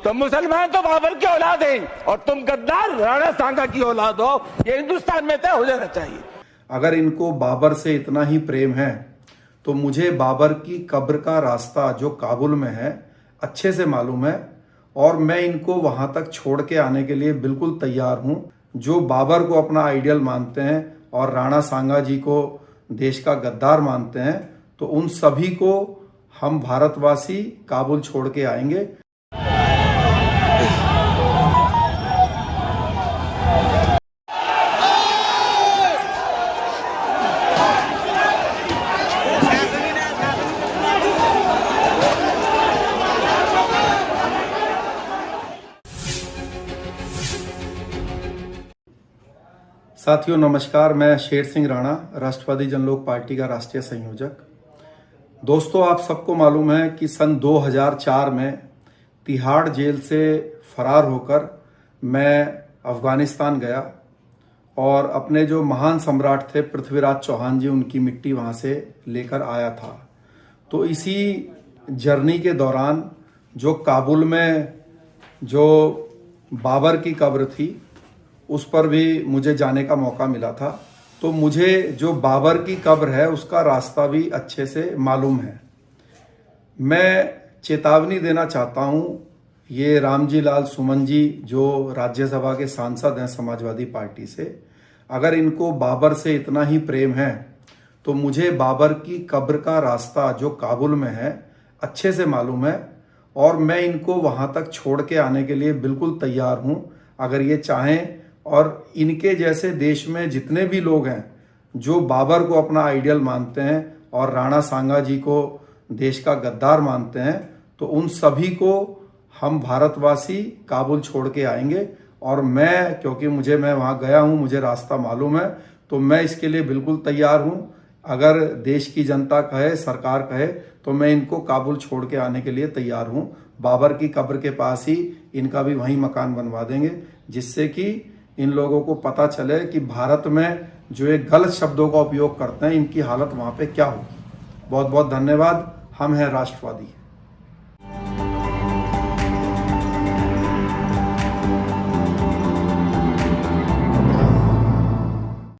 तो मुसलमान तो बाबर की औलाद है और तुम गद्दार राणा सांगा की औलाद हो। ये हिंदुस्तान में तय हो जाना चाहिए। अगर इनको बाबर से इतना ही प्रेम है तो मुझे बाबर की कब्र का रास्ता जो काबुल में है अच्छे से मालूम है और मैं इनको वहां तक छोड़ के आने के लिए बिल्कुल तैयार हूं। जो बाबर को अपना आइडियल मानते हैं और राणा सांगा जी को देश का गद्दार मानते हैं, तो उन सभी को हम भारतवासी काबुल छोड़ के आएंगे। साथियों नमस्कार, मैं शेर सिंह राणा, राष्ट्रवादी जनलोक पार्टी का राष्ट्रीय संयोजक। दोस्तों, आप सबको मालूम है कि सन 2004 में तिहाड़ जेल से फरार होकर मैं अफगानिस्तान गया और अपने जो महान सम्राट थे पृथ्वीराज चौहान जी, उनकी मिट्टी वहां से लेकर आया था। तो इसी जर्नी के दौरान जो काबुल में जो बाबर की कब्र थी उस पर भी मुझे जाने का मौका मिला था। तो मुझे जो बाबर की कब्र है उसका रास्ता भी अच्छे से मालूम है। मैं चेतावनी देना चाहता हूं ये रामजी लाल सुमन जी जो राज्यसभा के सांसद हैं समाजवादी पार्टी से, अगर इनको बाबर से इतना ही प्रेम है तो मुझे बाबर की कब्र का रास्ता जो काबुल में है अच्छे से मालूम है और मैं इनको वहां तक छोड़ के आने के लिए बिल्कुल तैयार हूं अगर ये चाहें। और इनके जैसे देश में जितने भी लोग हैं जो बाबर को अपना आइडियल मानते हैं और राणा सांगा जी को देश का गद्दार मानते हैं, तो उन सभी को हम भारतवासी काबुल छोड़ के आएंगे। और मैं, क्योंकि मैं वहां गया हूं, मुझे रास्ता मालूम है, तो मैं इसके लिए बिल्कुल तैयार हूं। अगर देश की जनता कहे, सरकार कहे, तो मैं इनको काबुल छोड़ के आने के लिए तैयार हूं। बाबर की कब्र के पास ही इनका भी वहीं मकान बनवा देंगे, जिससे कि इन लोगों को पता चले कि भारत में जो ये गलत शब्दों का उपयोग करते हैं इनकी हालत वहां पे क्या होगी। बहुत बहुत धन्यवाद। हम हैं राष्ट्रवादी।